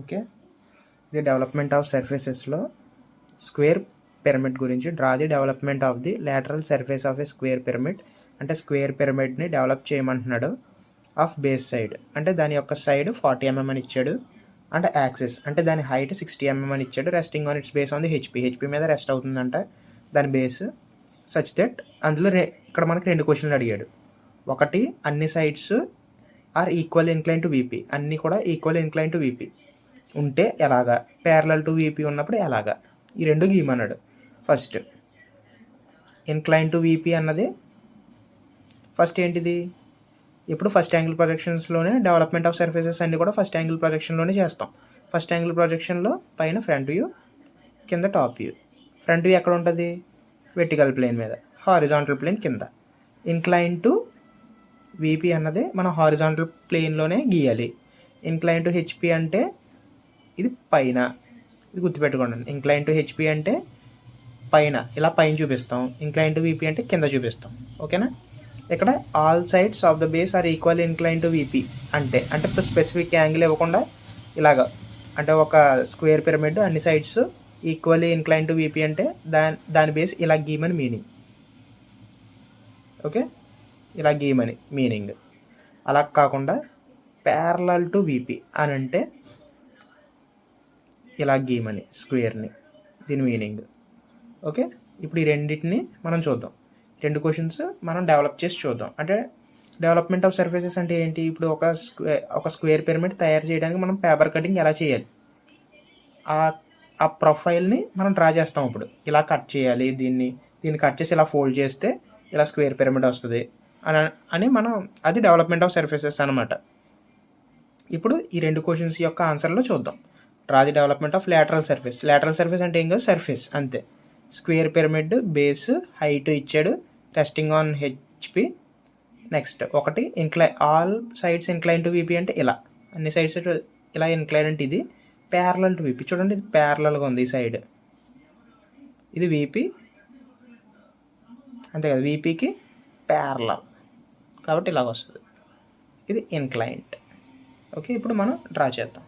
Okay, ఇది development of సర్ఫేసెస్లో square pyramid గురించి. Draw the development of the lateral surface of a square pyramid. అంటే square పిరమిడ్ని develop చేయమంటున్నాడు. ఆఫ్ బేస్ సైడ్ అంటే దాని యొక్క సైడ్ 40 mm అని ఇచ్చాడు. అంటే యాక్సిస్ అంటే దాని హైట్ 60 mm అని ఇచ్చాడు. Resting on it's base on the HP మీద రెస్ట్ అవుతుందంట దాని బేస్. సచ్ దట్ అందులో ఇక్కడ మనకి 2 క్వశ్చన్లు అడిగాడు. ఒకటి, అన్ని sides are equal inclined to VP, అన్నీ కూడా ఈక్వల్ ఇన్క్లైన్ టు వీపీ ఉంటే ఎలాగా, ప్యారలల్ టు వీపీ ఉన్నప్పుడు ఎలాగా, ఈ రెండు గీయమన్నాడు. ఫస్ట్ ఇన్క్లైన్ టు వీపీ అన్నది ఫస్ట్ ఏంటిది, ఇప్పుడు ఫస్ట్ యాంగిల్ ప్రొజెక్షన్స్లోనే డెవలప్మెంట్ ఆఫ్ సర్ఫేసెస్ అన్నీ కూడా ఫస్ట్ యాంగిల్ ప్రొజెక్షన్లోనే చేస్తాం. ఫస్ట్ యాంగిల్ ప్రొజెక్షన్లో పైన ఫ్రంట్ వ్యూ, కింద టాప్ వ్యూ. ఫ్రంట్ వ్యూ ఎక్కడ ఉంటుంది, వెర్టికల్ ప్లేన్ మీద, హారిజాంటల్ ప్లేన్ కింద. ఇన్క్లైన్ టు వీపీ అన్నది మనం హారిజాంటల్ ప్లేన్లోనే గీయాలి. ఇన్క్లైన్ టు హెచ్పి అంటే ఇది పైన, ఇది గుర్తుపెట్టుకోండి. ఇన్క్లైన్ టు హెచ్పి అంటే పైన, ఇలా పైన చూపిస్తాం. ఇన్క్లైన్ టు వీపీ అంటే కింద చూపిస్తాం. ఓకేనా. ఇక్కడ all sides of the base are equal inclined to VP అంటే ఇప్పుడు స్పెసిఫిక్ యాంగిల్ ఇవ్వకుండా ఇలాగ, అంటే ఒక స్క్వేర్ పిరమిడ్ అన్ని sides equally incline to VP అంటే దాని బేస్ ఇలా గీమని మీనింగ్. ఓకే, ఇలా గీమని మీనింగ్. అలా కాకుండా ప్యారలల్ టు వీపీ అని అంటే ఇలా గీమని స్క్వేర్ని, దీని మీనింగ్. ఓకే, ఇప్పుడు ఈ రెండింటిని మనం చూద్దాం. 2 క్వశ్చన్స్ మనం డెవలప్ చేసి చూద్దాం. అంటే డెవలప్మెంట్ ఆఫ్ సర్ఫేసెస్ అంటే ఏంటి, ఇప్పుడు ఒక స్క్వేర్ పిరమిడ్ తయారు చేయడానికి మనం పేపర్ కటింగ్ ఎలా చేయాలి, ఆ ప్రొఫైల్ని మనం డ్రా చేస్తాం. ఇప్పుడు ఇలా కట్ చేయాలి, దీన్ని కట్ చేసి ఇలా ఫోల్డ్ చేస్తే ఇలా స్క్వేర్ పిరమిడ్ వస్తుంది అని మనం, అది డెవలప్మెంట్ ఆఫ్ సర్ఫేసెస్ అనమాట. ఇప్పుడు ఈ 2 క్వశ్చన్స్ యొక్క ఆన్సర్లో చూద్దాం. Draw the development of lateral surface. Lateral surface అంటే ఏం కాదు, సర్ఫేస్ అంతే. స్క్వేర్ పిరమిడ్ బేస్ హైట్ ఇచ్చాడు, టెస్టింగ్ ఆన్ హెచ్పి. నెక్స్ట్ ఒకటి all sides incline to VP అంటే ఇలా, అన్ని సైడ్స్ ఇలా ఇన్క్లైన్ అంటే ఇది ప్యారలల్ టు వీపీ. చూడండి, ఇది ప్యారలల్గా ఉంది ఈ సైడ్, ఇది వీపీ అంతే కదా, వీపీకి ప్యారలల్ కాబట్టి ఇలాగ వస్తుంది, ఇది ఇన్క్లైన్డ్. ఓకే, ఇప్పుడు మనం డ్రా చేద్దాం.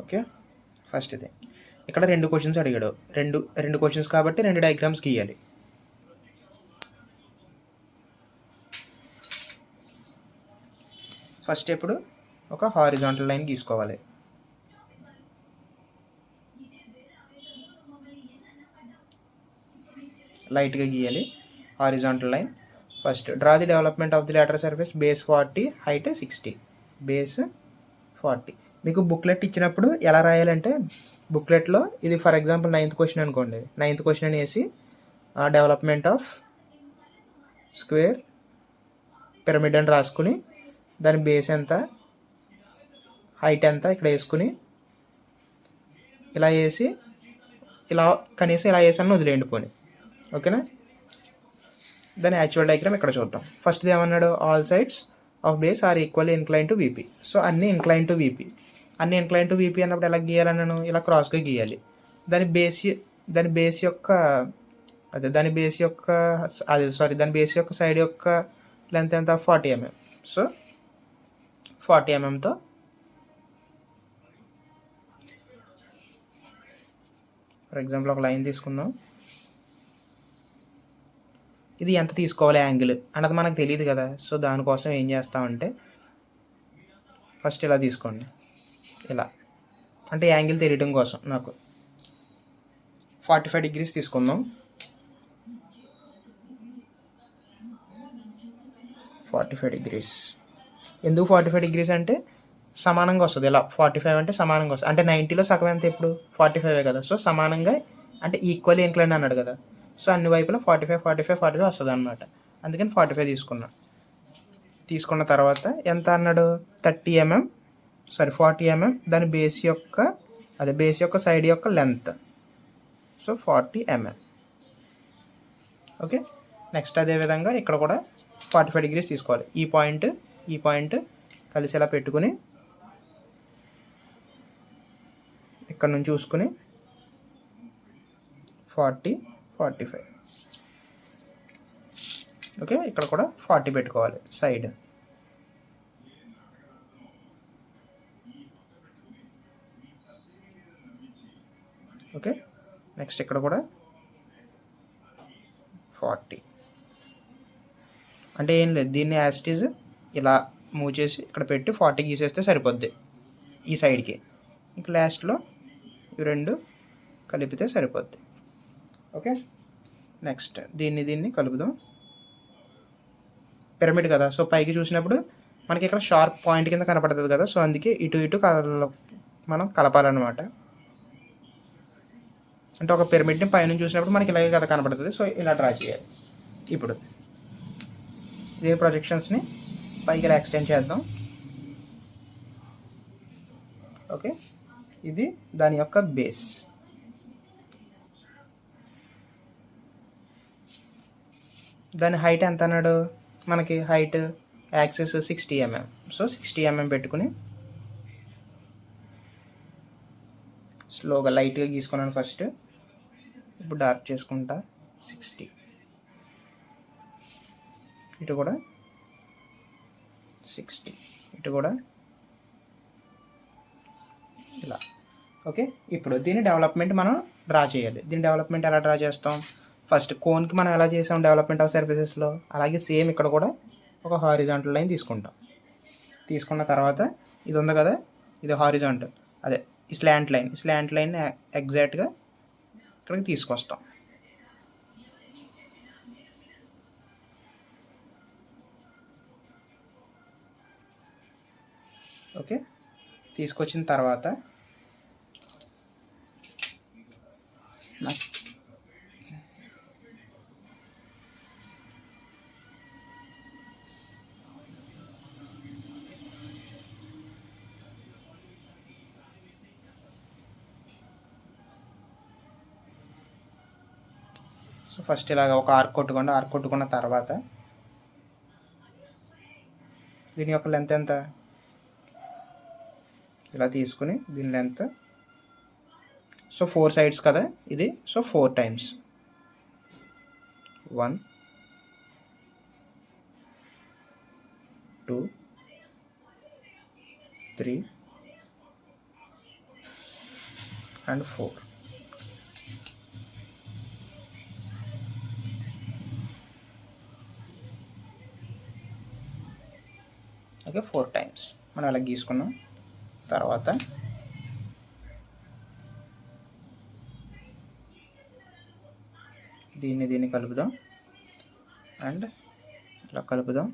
ఓకే, ఫస్ట్ ఇది ఇక్కడ 2 క్వశ్చన్స్ అడిగాడు. రెండు క్వశ్చన్స్ కాబట్టి 2 డయాగ్రామ్స్ గీయాలి. ఫస్ట్ ఇప్పుడు ఒక హారిజాంటల్ లైన్ గీసుకోవాలి. లైట్గా గీయాలి horizontal line. First draw the development of the lateral surface, base 40 height 60, base 40. మీకు బుక్లెట్ ఇచ్చినప్పుడు ఎలా రాయాలంటే, బుక్లెట్లో ఇది ఫర్ ఎగ్జాంపుల్ 9th క్వశ్చన్ అనుకోండి, 9th క్వశ్చన్ అని వేసి డెవలప్మెంట్ ఆఫ్ స్క్వేర్ పిరమిడ్ అని రాసుకుని దాని బేస్ ఎంత, హైట్ ఎంత ఇక్కడ వేసుకుని ఇలా వేసి, ఇలా కనీసం ఇలా వేసాను వదిలేయండి పోనీ. ఓకేనా, దాని యాక్చువల్ డయాగ్రామ్ ఇక్కడ చూద్దాం. ఫస్ట్ది ఏమన్నాడు, all sides of base are equally incline to VP. So అన్నీ ఇన్క్లైన్ టు వీపీ. అన్ని ఇన్క్లైన్ టు వీపీ అన్నప్పుడు ఎలా గీయాలన్నాను, ఇలా క్రాస్గా గీయాలి. దాని బేస్ యొక్క సైడ్ యొక్క లెంత్ ఎంత, 40 mm. సో 40 mmతో ఫర్ ఎగ్జాంపుల్ ఒక లైన్ తీసుకుందాం. ఇది ఎంత తీసుకోవాలి యాంగిల్ అన్నది మనకు తెలియదు కదా. సో దానికోసం ఏం చేస్తామంటే, ఫస్ట్ ఇలా తీసుకోండి, ఇలా అంటే యాంగిల్ తెలియడం కోసం నాకు 45 degrees తీసుకుందాం. 45 degrees. ఎందుకు 45 degrees అంటే సమానంగా వస్తుంది. ఇలా 45 అంటే సమానంగా వస్తుంది. అంటే 90లో సగం ఎంత, ఇప్పుడు 45 కదా. సో సమానంగా అంటే ఈక్వల్లీ ఇన్క్లైన్ అన్నాడు కదా. సో అన్ని వైపులా 45 వస్తుంది అన్నమాట. అందుకని 45 తీసుకున్న తర్వాత ఎంత అన్నాడు, 40 mm దాని బేస్ యొక్క సైడ్ యొక్క length. So 40 mm. Okay, next అదేవిధంగా ఇక్కడ కూడా 45 degrees తీసుకోవాలి. ఈ పాయింట్ కలిసి ఇలా పెట్టుకుని ఇక్కడ నుంచి చూసుకుని 40, 45. ఓకే, ఇక్కడ కూడా 40 పెట్టుకోవాలి సైడ్. ఓకే, నెక్స్ట్ ఇక్కడ కూడా 40. అంటే ఏం లేదు, దీన్ని యాస్టీజ్ ఇలా మూవ్ చేసి ఇక్కడ పెట్టి 40 గీసేస్తే సరిపోద్ది ఈ సైడ్కి. ఇంక లాస్ట్లో ఇవి రెండు కలిపితే సరిపోద్ది. ఓకే, నెక్స్ట్ దీన్ని కలుపుదాం. పిరమిడ్ కదా, సో పైకి చూసినప్పుడు మనకి ఇక్కడ షార్ప్ పాయింట్ కింద కనపడుతుంది కదా, సో అందుకే ఇటు మనం కలపాలన్నమాట. అంటే ఒక పిరమిడ్ని పైన చూసినప్పుడు మనకి ఇలాగే కదా కనపడుతుంది, సో ఇలా డ్రా చేయాలి. ఇప్పుడు దీని ప్రొజెక్షన్స్ని పైకి ఇలా ఎక్స్టెండ్ చేద్దాం. ఓకే, ఇది దాని యొక్క బేస్. దాని హైట్ ఎంత అన్నాడు మనకి? Height axis 60 mm. So 60 mm పెట్టుకుని స్లోగా లైట్గా గీసుకున్నాను ఫస్ట్. ఇప్పుడు డార్క్ చేసుకుంటా 60. ఇటు కూడా 60, ఇటు కూడా ఇలా. ఓకే, ఇప్పుడు దీని డెవలప్మెంట్ మనం డ్రా చేయాలి. దీని డెవలప్మెంట్ ఎలా డ్రా చేస్తాం? ఫస్ట్ కోన్కి మనం ఎలా చేసాం డెవలప్మెంట్ ఆఫ్ సర్ఫేసెస్లో, అలాగే సేమ్ ఇక్కడ కూడా ఒక హారిజాంటల్ లైన్ తీసుకుంటాం. తీసుకున్న తర్వాత ఇది ఉంది కదా, ఇది హారిజాంటల్, అదే ఈ స్లాంట్ లైన్ ఎగ్జాక్ట్గా ఇక్కడికి తీసుకొస్తాం. ఓకే, తీసుకొచ్చిన తర్వాత సో ఫస్ట్ ఇలాగ ఒక ఆర్క్ కొట్టుకున్న తర్వాత దీని యొక్క లెంత్ ఎంత? ఇలా తీసుకుని దీని లెంత్, సో 4 సైడ్స్ కదా ఇది, so 4 times 1 2 3 and 4. Okay, 4 times మనం అలా గీసుకున్నాం. తర్వాత దీన్ని కలుపుదాం అండ్ ఇలా కలుపుదాం.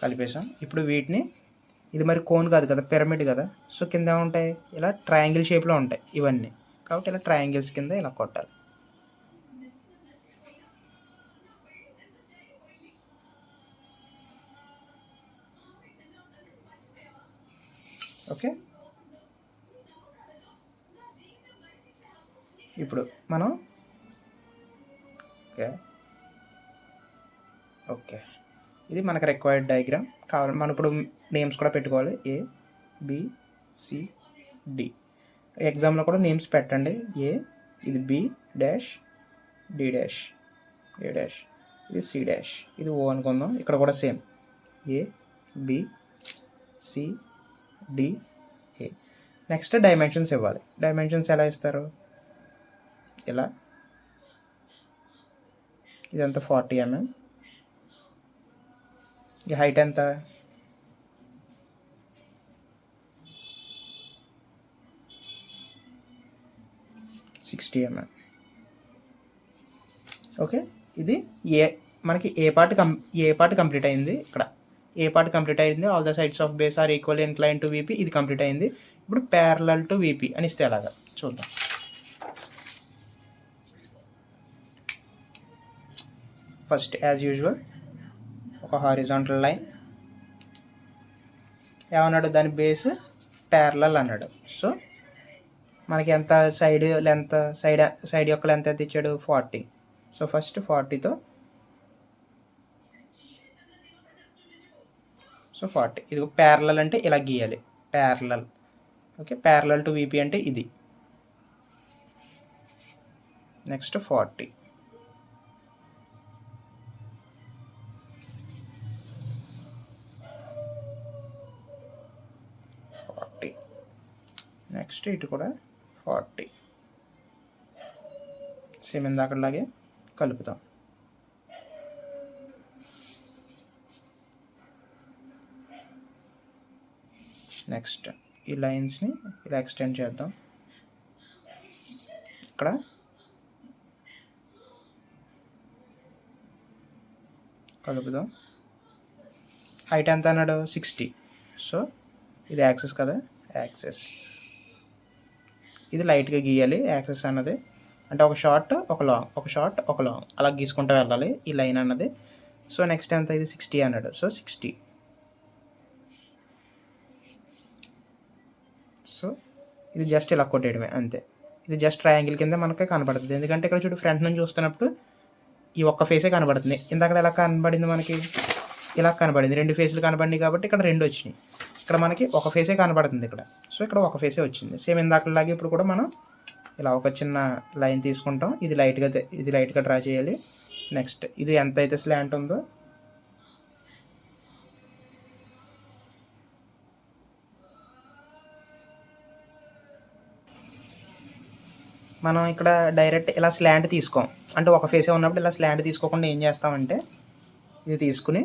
కలిపేసాం. ఇప్పుడు వీటిని, ఇది మరి కోన్ కాదు కదా, పిరమిడ్ కదా, సో కింద ఉంటాయి ఇలా ట్రయాంగిల్ షేప్లో ఉంటాయి ఇవన్నీ, కాబట్టి ఇలా ట్రయాంగిల్స్ కింద ఇలా కొట్టాలి. ఓకే, ఇప్పుడు మనం ఓకే ఇది మనకు రిక్వైర్డ్ డయాగ్రామ్ కావాలి. మనం ఇప్పుడు నేమ్స్ కూడా పెట్టుకోవాలి, A B C D. ఎగ్జామ్లో కూడా నేమ్స్ పెట్టండి. A ఇది B dash, D dash, A dash, ఇది C డాష్, ఇది O అనుకుందాం. ఇక్కడ కూడా same A B C D A. Next dimensions ఇవ్వాలి. డైమెన్షన్స్ ఎలా ఇస్తారు? ఇలా, ఇదంతా 40 mm. ఈ హైట్ ఎంత? 60 mm. ఓకే, ఇది మనకి ఏ పార్ట్ కంప్లీట్ అయింది. ఇక్కడ ఏ పార్ట్ కంప్లీట్ అయింది, all the sides of base are equally incline to VP, ఇది కంప్లీట్ అయింది. ఇప్పుడు ప్యారలల్ టు VP అని ఇస్తే ఎలాగా చూద్దాం. ఫస్ట్ యాజ్ యూజువల్ ఒక హారిజాంటల్ లైన్, ఏమన్నాడు దాని బేస్ ప్యారలల్ అన్నాడు. సో మనకి ఎంత సైడ్ లెంత్, సైడ్ యొక్క లెంత్ ఎంత ఇచ్చాడు 40. సో ఫస్ట్ 40తో 40. ఇది ప్యారలల్ అంటే ఇలా గీయాలి, parallel. Okay, parallel to VP అంటే ఇది. నెక్స్ట్ 40. నెక్స్ట్ ఇటు కూడా 40. సేమ్ ఇందాకలాగే కలుపుతాం. నెక్స్ట్ ఈ లైన్స్ని ఇలా ఎక్స్టెండ్ చేద్దాం. ఇక్కడ కలుపుదాం. హైట్ ఎంత అన్నాడు 60. సో ఇది యాక్సెస్ కదా, యాక్సెస్. ఇది లైట్గా గీయాలి యాక్సెస్ అన్నది. అంటే ఒక షార్ట్ ఒక లాంగ్, ఒక షార్ట్ ఒక లాంగ్ అలా గీసుకుంటూ వెళ్ళాలి ఈ లైన్ అన్నది. సో నెక్స్ట్ ఎంత, ఇది 60 అన్నాడు. సో 60. సో ఇది జస్ట్ ఇలా కొట్టేయడమే అంతే. ఇది జస్ట్ ట్రయాంగిల్ కింద మనకి కనపడుతుంది. ఎందుకంటే ఇక్కడ చూడు, ఫ్రంట్ నుంచి చూస్తున్నప్పుడు ఈ ఒక్క ఫేసే కనబడుతుంది. ఇందాక ఎలా కనబడింది మనకి, ఇలా కనబడింది. 2 ఫేసులు కనబడినాయి కాబట్టి ఇక్కడ 2 వచ్చినాయి. ఇక్కడ మనకి ఒక ఫేసే కనబడుతుంది ఇక్కడ. సో ఇక్కడ ఒక ఫేసే వచ్చింది. సేమ్ ఇందాకలాగే ఇప్పుడు కూడా మనం ఇలా ఒక చిన్న లైన్ తీసుకుంటాం. ఇది లైట్గా డ్రా చేయాలి. నెక్స్ట్ ఇది ఎంత అయితే స్లాంట్ ఉందో మనం ఇక్కడ డైరెక్ట్ ఇలా స్లాంట్ తీసుకోం. అంటే ఒక ఫేసే ఉన్నప్పుడు ఇలా స్లాంట్ తీసుకోకుండా ఏం చేస్తామంటే, ఇది తీసుకుని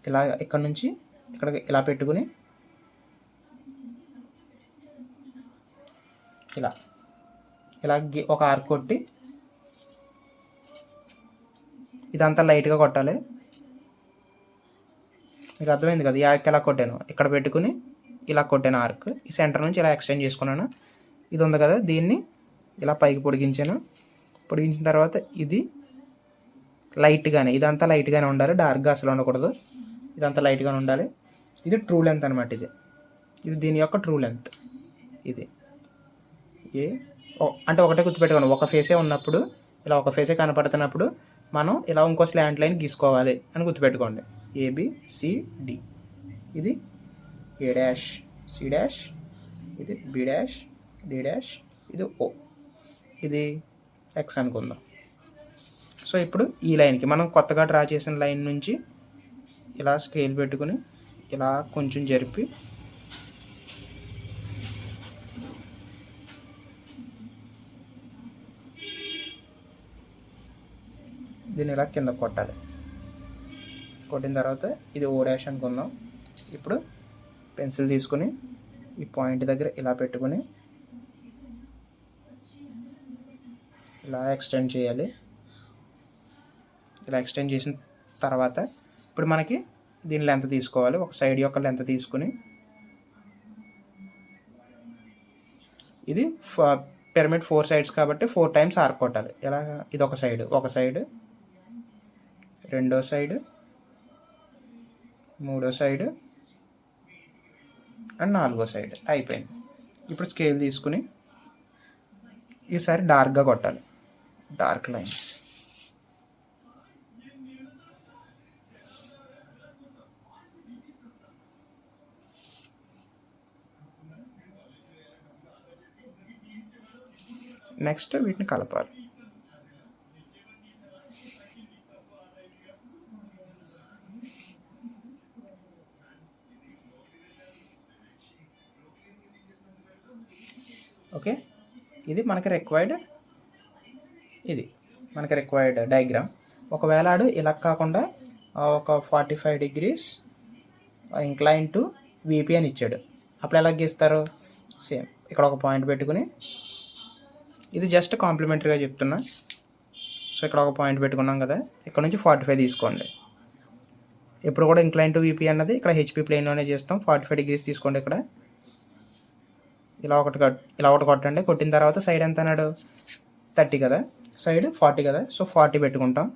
ఇలా ఇక్కడ నుంచి ఇక్కడికి ఇలా పెట్టుకుని ఇలా ఒక ఆర్క్ కొట్టి ఇదంతా లైట్గా కొట్టాలి. మీకు అర్థమైంది కదా, ఈ ఆర్క్ ఎలా కొట్టాను, ఇక్కడ పెట్టుకుని ఇలా కొట్టాను ఆర్క్. ఈ సెంటర్ నుంచి ఇలా ఎక్స్టెండ్ చేసుకున్నాను. ఇది ఉంది కదా, దీన్ని ఇలా పైకి పొడిగించాను. పొడిగించిన తర్వాత ఇది లైట్గానే, ఇదంతా లైట్గానే ఉండాలి, డార్క్గా అసలు ఉండకూడదు. ఇదంతా లైట్గానే ఉండాలి. ఇది ట్రూ లెంత్ అనమాట. ఇది దీని యొక్క ట్రూ లెంత్. ఇది అంటే ఒకటే గుర్తుపెట్టుకోండి, ఒక ఫేసే ఉన్నప్పుడు, ఇలా ఒక ఫేసే కనపడుతున్నప్పుడు మనం ఇలా ఇంకో స్లాంట్ లైన్ గీసుకోవాలి అని గుర్తుపెట్టుకోండి. ABCD. ఇది A డాష్ C డాష్, ఇది B డాష్ D డాష్, ఇది O, ఇది X అనుకుందాం. సో ఇప్పుడు ఈ లైన్కి మనం కొత్తగా డ్రా చేసిన లైన్ నుంచి ఇలా స్కేల్ పెట్టుకుని ఇలా కొంచెం జరిపి దీన్ని ఇలా కింద కొట్టాలి. కొట్టిన తర్వాత ఇది O డాష్ అనుకుందాం. ఇప్పుడు పెన్సిల్ తీసుకుని ఈ పాయింట్ దగ్గర ఇలా పెట్టుకుని ఇలా ఎక్స్టెండ్ చేయాలి. ఇలా ఎక్స్టెండ్ చేసిన తర్వాత ఇప్పుడు మనకి దీని లెంత్ తీసుకోవాలి. ఒక సైడ్ యొక్క లెంత్ తీసుకుని ఇది పిరమిడ్ 4 సైడ్స్ కాబట్టి 4 టైమ్స్ ఆర్క్ కొట్టాలి. ఎలా, ఇది ఒక సైడ్, రెండో సైడ్, మూడో సైడ్ అండ్ నాలుగో సైడ్. అయిపోయింది. ఇప్పుడు స్కేల్ తీసుకుని ఈసారి డార్క్గా కొట్టాలి, డార్క్ లైన్స్. నెక్స్ట్ వీటిని కలపాలి. ఓకే, ఇది మనకి రిక్వైర్డ్ డయాగ్రామ్. ఒకవేళ ఆడు ఇలా కాకుండా ఒక 45 degrees ఇంక్లైన్ టు VP అని ఇచ్చాడు, అప్పుడు ఎలా గీస్తారు? సేమ్ ఇక్కడ ఒక పాయింట్ పెట్టుకుని, ఇది జస్ట్ కాంప్లిమెంటరీగా చెప్తున్నా. సో ఇక్కడ ఒక పాయింట్ పెట్టుకున్నాం కదా, ఇక్కడ నుంచి 45 తీసుకోండి. ఇప్పుడు కూడా ఇంక్లైన్ టు VP అన్నది ఇక్కడ HP ప్లేన్లోనే చేస్తాం. 45 degrees తీసుకోండి. ఇక్కడ ఇలా ఒకటి కొట్టండి. కొట్టిన తర్వాత సైడ్ ఎంత అన్నాడు, 30 కదా, సైడ్ 40 కదా, సో 40 పెట్టుకుంటాం.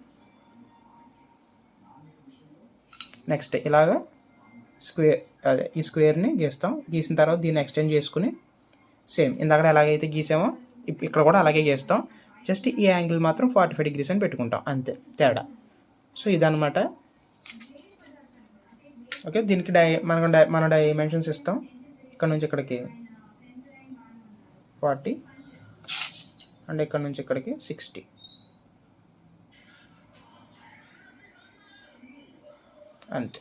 నెక్స్ట్ ఇలాగా అదే ఈ స్క్వేర్ని గీస్తాం. గీసిన తర్వాత దీన్ని ఎక్స్టెండ్ చేసుకుని సేమ్ ఇందాక ఎలాగైతే గీసామో ఇక్కడ కూడా అలాగే గీస్తాం. జస్ట్ ఈ యాంగిల్ మాత్రం 45 degrees అని పెట్టుకుంటాం, అంతే తేడా. సో ఇదనమాట. ఓకే, దీనికి మన డైమెన్షన్స్ ఇస్తాం. ఇక్కడ నుంచి ఇక్కడికి 40 అండ్ ఇక్కడ నుంచి ఇక్కడికి 60. అంతే.